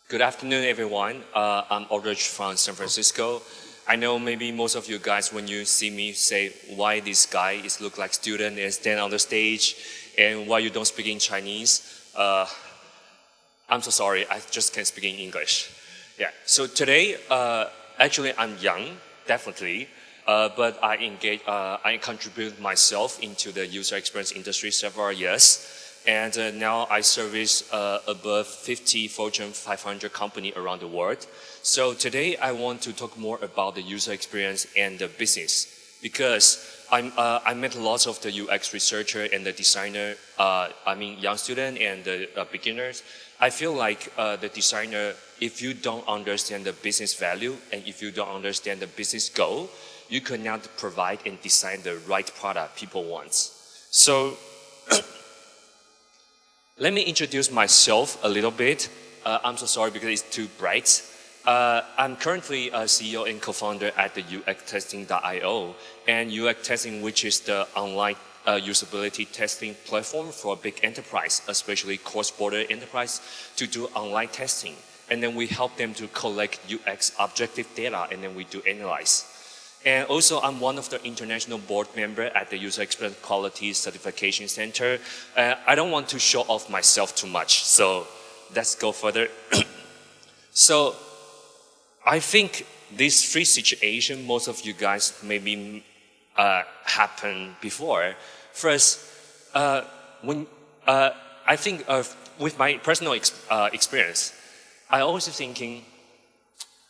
Good afternoon, everyone. I'm Aldrich from San Francisco. I know maybe most of you guys, when you see me, say why this guy is look like student and stand on the stage, and why you don't speak in Chinese. I'm so sorry, I just can't speak in English. Yeah. So today, actually, I'm young, definitely, but I contribute myself into the user experience industry several years. And now I service above 50 Fortune 500 companies around the world. So today I want to talk more about the user experience and the business, because I met lots of the UX researcher and the designer, young student and the beginners. I feel like the designer, if you don't understand the business value and if you don't understand the business goal, you cannot provide and design the right product people want. So let me introduce myself a little bit. I'm so sorry because it's too bright. I'm currently a CEO and co-founder at the UXtesting.io, and UX Testing, which is the online usability testing platform for big enterprise, especially cross-border enterprise, to do online testing. And then we help them to collect UX objective data, and then we do analyze. And also, I'm one of the international board member at the User Experience Quality Certification Center. I don't want to show off myself too much, so let's go further. So I think this three situation, most of you guys maybe happened before. First, I think with my personal experience, I always thinking,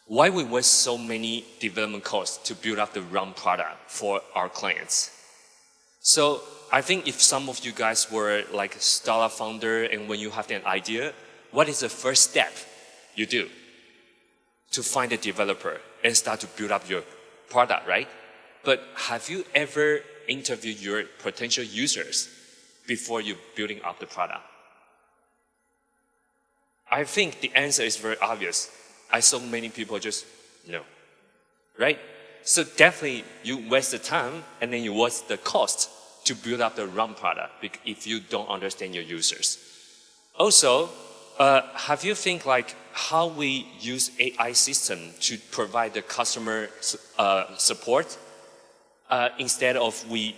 why we waste so many development costs to build up the wrong product for our clients? So I think if some of you guys were like a startup founder and when you have an idea, what is the first step you do to find a developer and start to build up your product, right? But have you ever interviewed your potential users before you building up the product? I think the answer is very obvious. I saw many people just, no, right? So definitely you waste the time and then you waste the cost to build up the wrong product if you don't understand your users. Also, have you think like how we use AI system to provide the customer support instead of we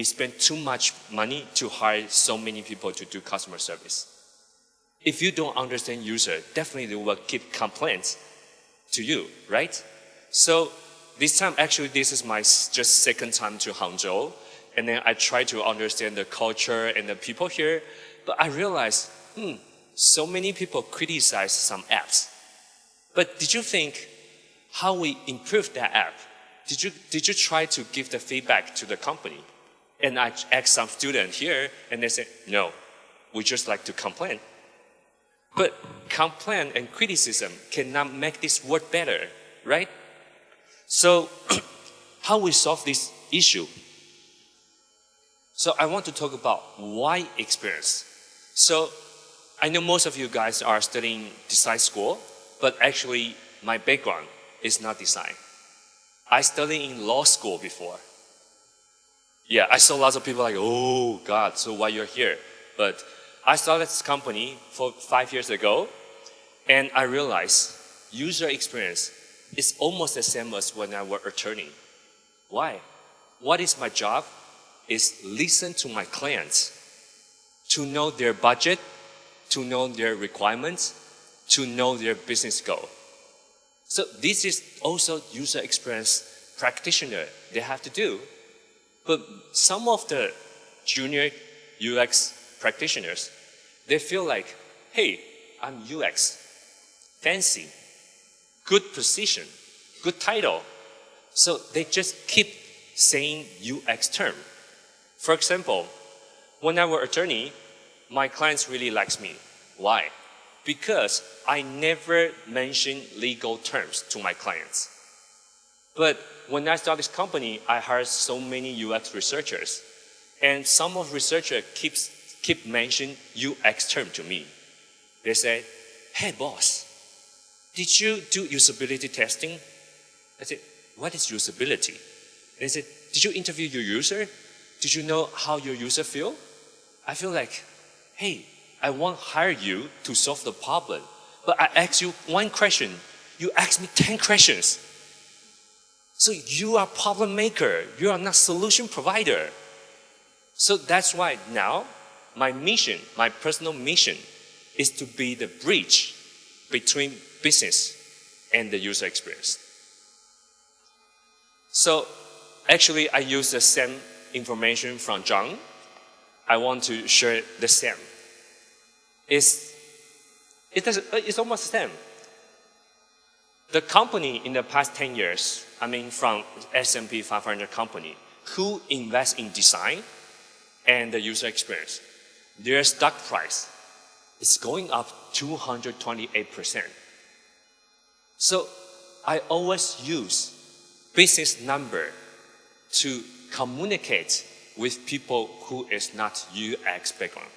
spend too much money to hire so many people to do customer service? If you don't understand user, definitely they will keep complaints to you, right? So this time, actually, this is my just second time to Hangzhou. And then I try to understand the culture and the people here. But I realized, so many people criticize some apps. But did you think how we improve that app? Did you try to give the feedback to the company? And I asked some student here, and they said, no, we just like to complain. But complaint and criticism cannot make this work better, right? So how we solve this issue? So I want to talk about why experience. So I know most of you guys are studying design school, but actually my background is not design. I studied in law school before. Yeah, I saw lots of people like, oh God, so why you're here? But I started this company 5 years ago, and I realized user experience is almost the same as when I was attorney. Why? What is my job? Is listen to my clients, to know their budget, to know their requirements, to know their business goal. So this is also user experience practitioner they have to do. But some of the junior UX practitioners, they feel like, hey, I'm UX, fancy, good position, good title. So they just keep saying UX term. For example, when I was attorney, my clients really likes me. Why? Because I never mention legal terms to my clients. But when I started this company, I hired so many UX researchers. And some of researchers keep mentioning UX term to me. They say, hey boss, did you do usability testing? I said, what is usability? They said, did you interview your user? Did you know how your user feel? I feel like, hey, I won't hire you to solve the problem, But I ask you one question, you ask me 10 questions. So you are problem maker, you are not solution provider. So that's why now, my mission, my personal mission, is to be the bridge between business and the user experience. So actually, I use the same information from John. I want to share the same. It's almost the same. The company in the past 10 years, I mean from S&P 500 company, who invest in design and the user experience, their stock price is going up 228%. So I always use business number to communicate with people who is not UX background.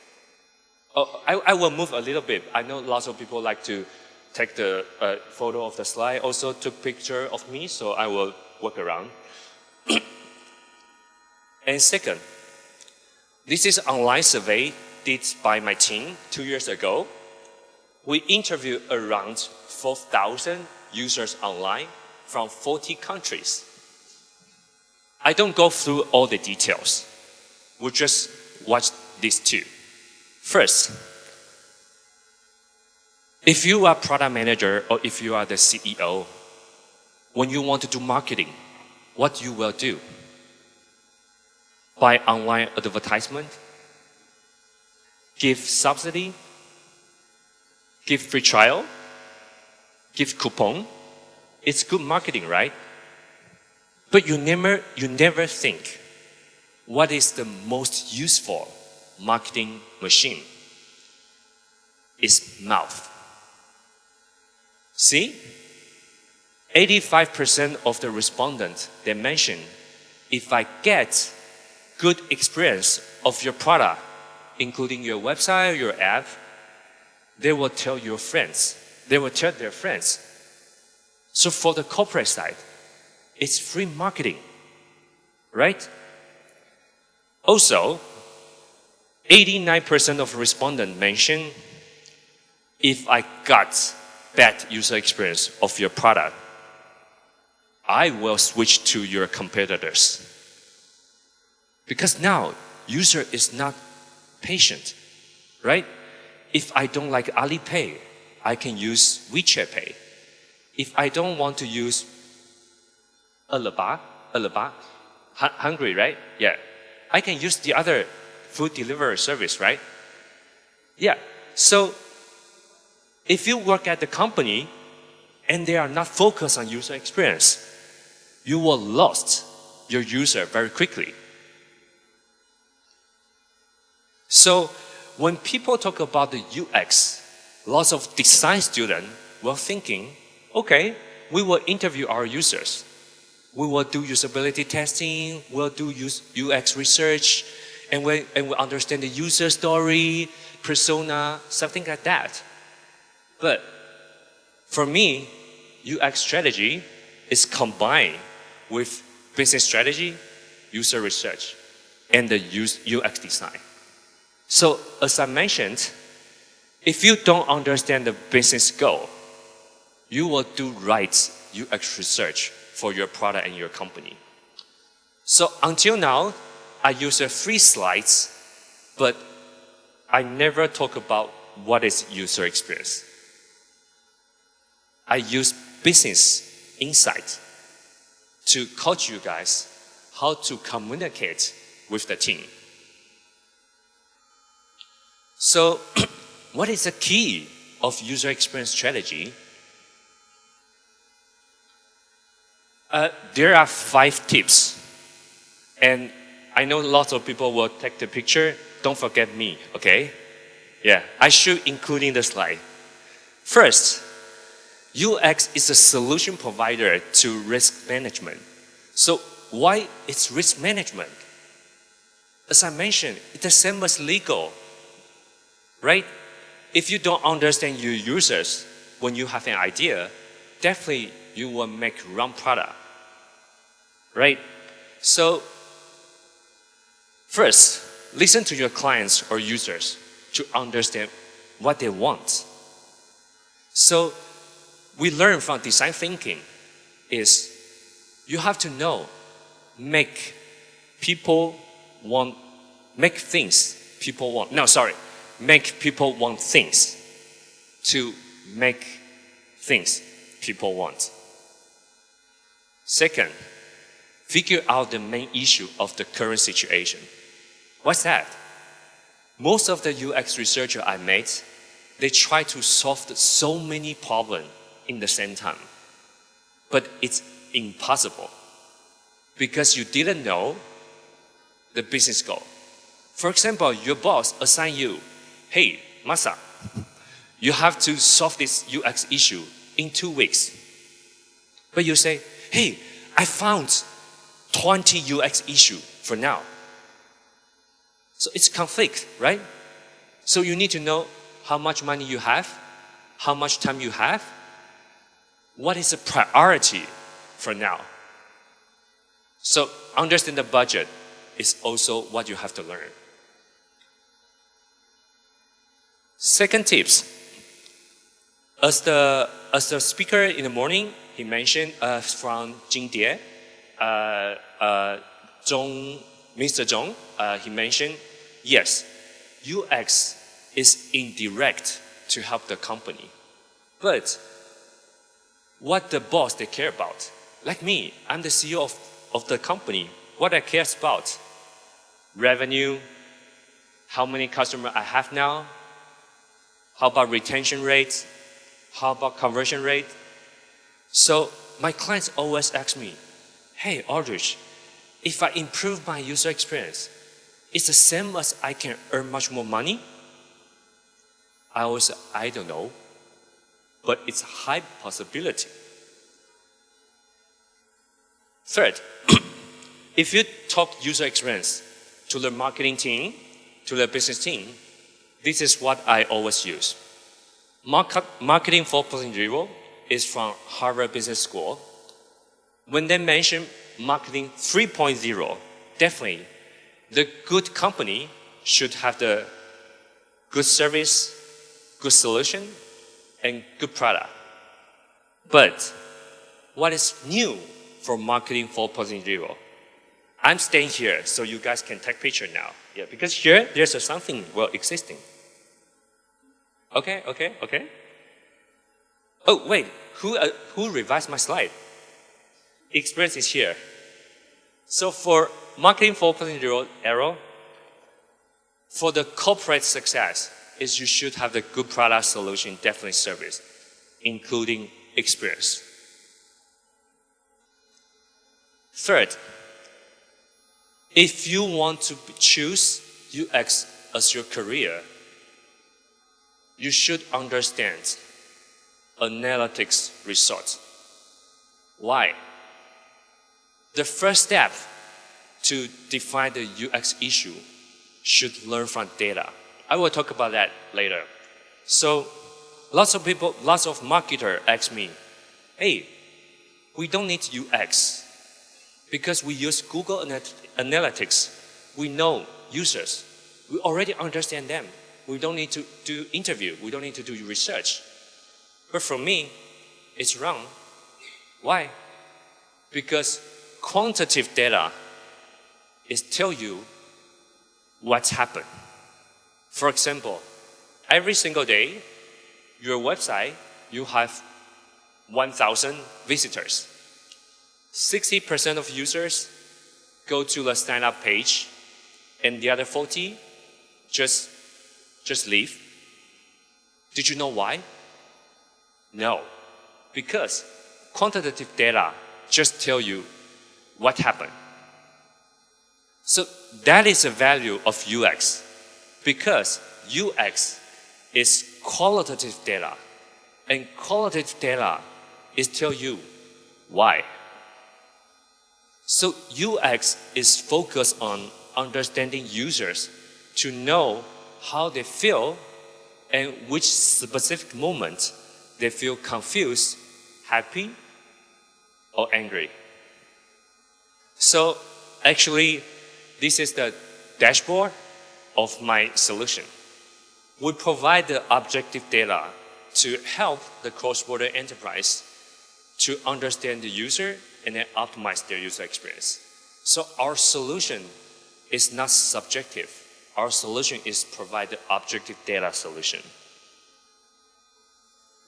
Oh, I will move a little bit. I know lots of people like to take the photo of the slide, also took picture of me, so I will work around. And second, this is an online survey did by my team 2 years ago. We interviewed around 4,000 users online from 40 countries. I don't go through all the details. We'll just watch these two. First, if you are product manager or if you are the CEO, when you want to do marketing, what you will do? Buy online advertisement, give subsidy, give free trial, give coupon. It's good marketing, right? But you never think, what is the most useful marketing machine? It's mouth. See? 85% of the respondents, they mentioned, if I get good experience of your product, including your website, your app, they will tell your friends. They will tell their friends. So for the corporate side, it's free marketing, right? Also, 89% of respondents mentioned, if I got bad user experience of your product, I will switch to your competitors. Because now, user is not patient, right? If I don't like Alipay, I can use WeChat Pay. If I don't want to use Alibaba, hungry, right? Yeah. I can use the other food delivery service, right? Yeah. So, if you work at the company and they are not focused on user experience, you will lose your user very quickly. So, when people talk about the UX, lots of design students were thinking, okay, we will interview our users. We will do usability testing, we'll do UX research, and we'll understand the user story, persona, something like that. But for me, UX strategy is combined with business strategy, user research, and the UX design. So as I mentioned, if you don't understand the business goal, you will do right UX research for your product and your company. So until now, I use 3 slides, but I never talk about what is user experience. I use business insight to coach you guys how to communicate with the team. So, what is the key of user experience strategy? There are 5 tips. And I know lots of people will take the picture. Don't forget me, okay? Yeah, I should include in the slide. First, UX is a solution provider to risk management. So why it's risk management? As I mentioned, it's the same as legal, right? If you don't understand your users when you have an idea, definitely you will make wrong product, right? So first, listen to your clients or users to understand what they want. So we learn from design thinking is you have to know, make people want things people want to make things people want. Second, figure out the main issue of the current situation. What's that? Most of the UX researchers I met, they try to solve so many problems in the same time. But it's impossible because you didn't know the business goal. For example, your boss assigned you, hey, Masa, you have to solve this UX issue in 2 weeks. But you say, hey, I found 20 UX issue for now. So it's conflict, right? So you need to know how much money you have, how much time you have, what is the priority for now. So understand the budget is also what you have to learn. Second tips. As the speaker in the morning, he mentioned from Jingdie, Mr. Zhong, he mentioned, yes, UX is indirect to help the company. But what the boss they care about, like me, I'm the CEO of the company, what I care about, revenue, how many customers I have now, how about retention rate, how about conversion rate? So my clients always ask me, hey, Aldrich, if I improve my user experience, it's the same as I can earn much more money? I always say, I don't know, but it's a high possibility. Third, if you talk user experience to the marketing team, to the business team, this is what I always use. Marketing 4.0 is from Harvard Business School. When they mention marketing 3.0, definitely the good company should have the good service, good solution, and good product. But what is new for marketing 4.0? I'm staying here so you guys can take picture now. Yeah, because here there's something well existing. Okay. Oh wait, who revised my slide? Experience is here. So for marketing 4.0 era, for the corporate success, is you should have the good product, solution, definitely service, including experience. Third, if you want to choose UX as your career, you should understand analytics results. Why? The first step to define the UX issue should learn from data. I will talk about that later. So lots of marketers ask me, hey, we don't need UX because we use Google Analytics. We know users. We already understand them. We don't need to do interview. We don't need to do research. But for me, it's wrong. Why? Because quantitative data is tell you what's happened. For example, every single day, your website, you have 1,000 visitors. 60% of users go to the sign up page, and the other 40 just leave. Did you know why? No, because quantitative data just tell you what happened. So that is the value of UX, because UX is qualitative data, and qualitative data is tell you why. So UX is focused on understanding users to know how they feel and which specific moment they feel confused, happy, or angry. So actually, this is the dashboard of my solution. We provide the objective data to help the cross-border enterprise to understand the user and then optimize their user experience. So our solution is not subjective. Our solution is provide the objective data solution.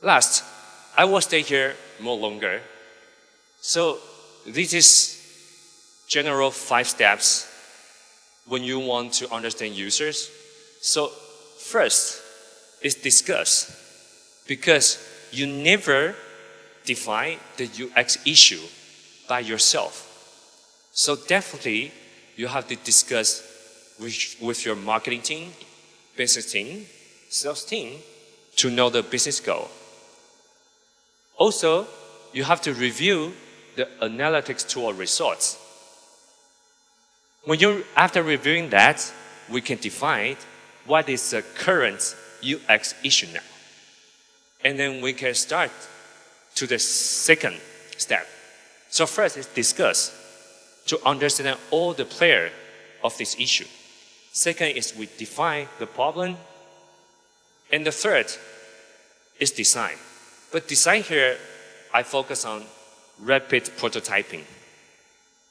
Last, I will stay here more longer. So this is general 5 steps when you want to understand users. So first is discuss, because you never define the UX issue by yourself. So definitely you have to discuss with your marketing team, business team, sales team to know the business goal. Also, you have to review the analytics tool results. After reviewing that, we can define what is the current UX issue now. And then we can start to the second step. So first is discuss to understand all the players of this issue. Second is we define the problem. And the third is design. But design here, I focus on rapid prototyping.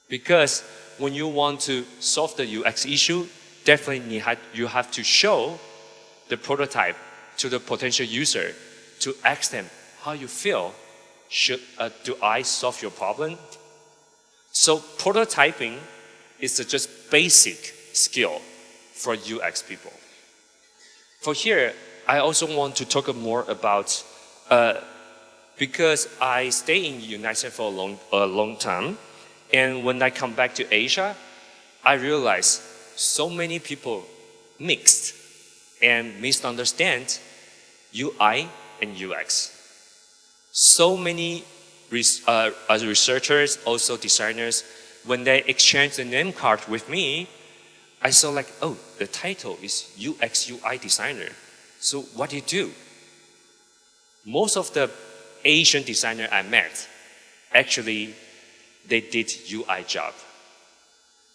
Because when you want to solve the UX issue, definitely you have to show the prototype to the potential user to ask them how you feel. Do I solve your problem? So prototyping is just basic skill for UX people. For here, I also want to talk more about, because I stay in the United States for a long time, and when I come back to Asia, I realize so many people mixed and misunderstand UI and UX. So many researchers, also designers, when they exchange the name card with me, I saw like, oh, the title is UX UI designer. So what do you do? Most of the Asian designers I met, actually, they did UI job.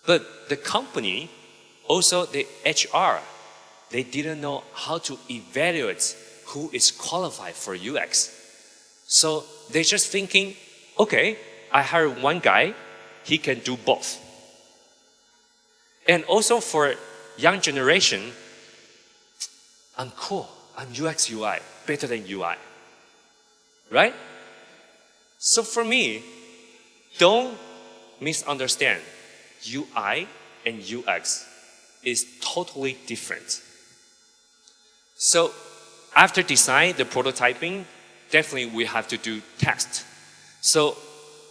But the company, also the HR, they didn't know how to evaluate who is qualified for UX. So they're just thinking, okay, I hired one guy, he can do both. And also for young generation, I'm cool, I'm UX UI, better than UI, right? So for me, don't misunderstand, UI and UX is totally different. So after design, the prototyping, definitely we have to do tests. So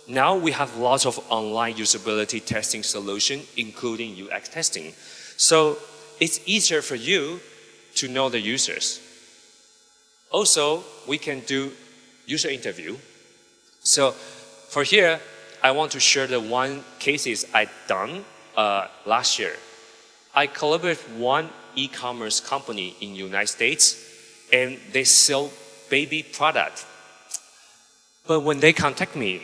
now we have lots of online usability testing solution, including UX testing. So it's easier for you to know the users. Also, we can do user interview. So for here, I want to share the one cases I done last year. I collaborated with one e-commerce company in the United States, and they sell baby product. But when they contact me,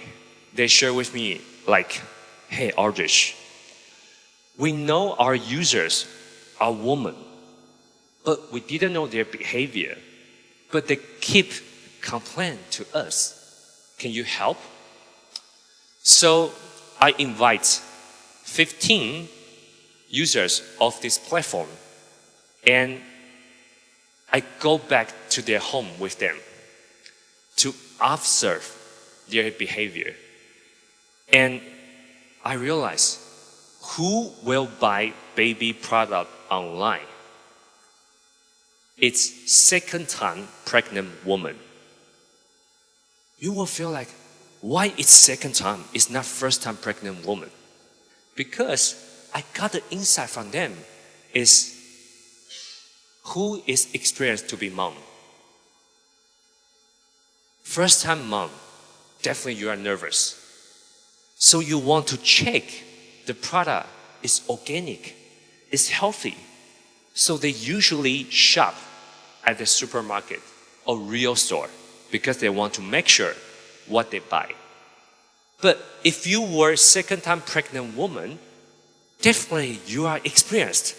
they share with me like, hey, Aldrich, we know our users are women, but we didn't know their behavior, but they keep complaining to us. Can you help? So I invite 15 users of this platform, and I go back to their home with them to observe their behavior. And I realize who will buy baby product online? It's second-time pregnant woman. You will feel like, why it's second time? It's not first-time pregnant woman. Because I got the insight from them is who is experienced to be mom. First-time mom, definitely you are nervous. So you want to check the product is organic, is healthy. So they usually shop at the supermarket or real store because they want to make sure what they buy. But if you were a second-time pregnant woman, definitely you are experienced.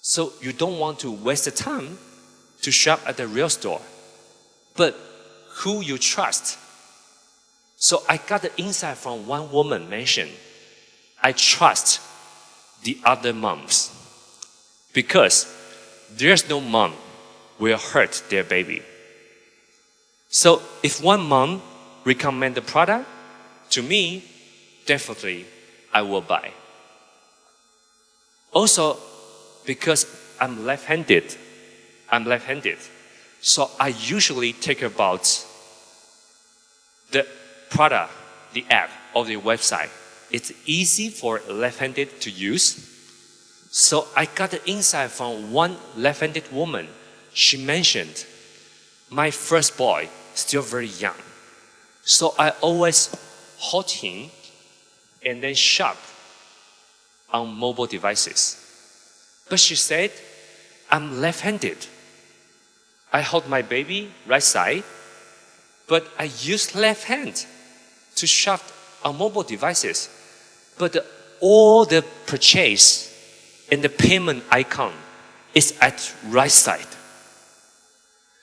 So you don't want to waste the time to shop at the real store. but who you trust. So I got the insight from one woman mentioned, I trust the other moms because there's no mom will hurt their baby. So if one mom recommend the product to me, definitely I will buy. Also, because I'm left-handed, so I usually take about the product, the app, or the website. It's easy for left-handed to use. So I got the insight from one left-handed woman. She mentioned, my first boy, still very young. So I always hold him and then shop on mobile devices. But she said, I'm left-handed. I hold my baby right side, but I use left hand to shop on mobile devices. But all the purchase and the payment icon is at right side.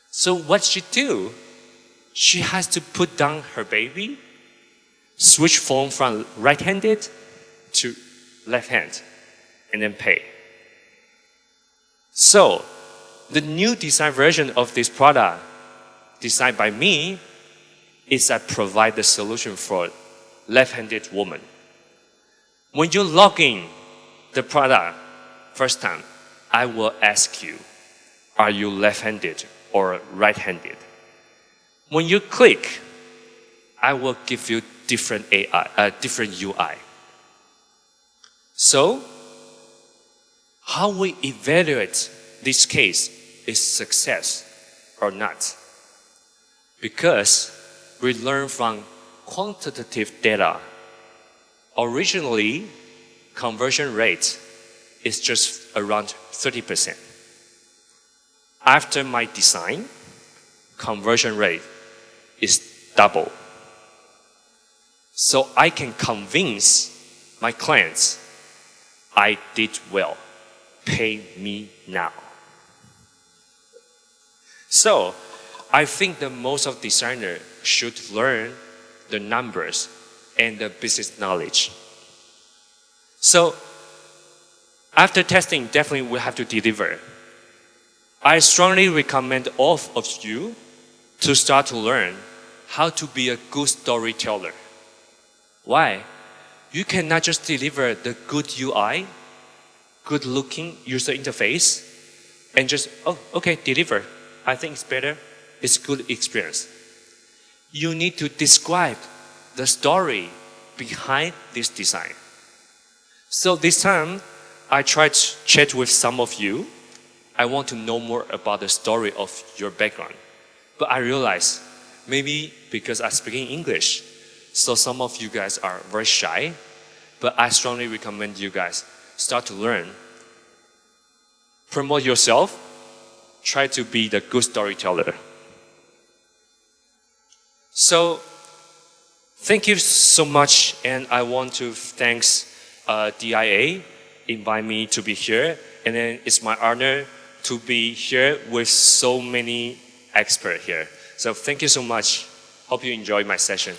So what she do? She has to put down her baby, switch phone from right-handed to left hand, and then pay. So the new design version of this product, designed by me, is I provide the solution for left-handed woman. When you log in the product first time, I will ask you, are you left-handed or right-handed? When you click, I will give you different UI. So, how we evaluate this case is success or not? Because we learn from quantitative data. Originally, conversion rate is just around 30%. After my design, conversion rate is double. So I can convince my clients, I did well, pay me now. So I think that most of designers should learn the numbers and the business knowledge. So after testing, definitely we have to deliver. I strongly recommend all of you to start to learn how to be a good storyteller. Why? You cannot just deliver the good UI, good looking user interface, and just, oh, okay, deliver. I think it's better. It's good experience. You need to describe the story behind this design. So this time, I tried to chat with some of you. I want to know more about the story of your background. But I realized maybe because I speak in English, so some of you guys are very shy. But I strongly recommend you guys start to learn. Promote yourself. Try to be the good storyteller. So, thank you so much, and I want to thank DIA invite me to be here, and then it's my honor to be here with so many experts here. So thank you so much. Hope you enjoyed my session.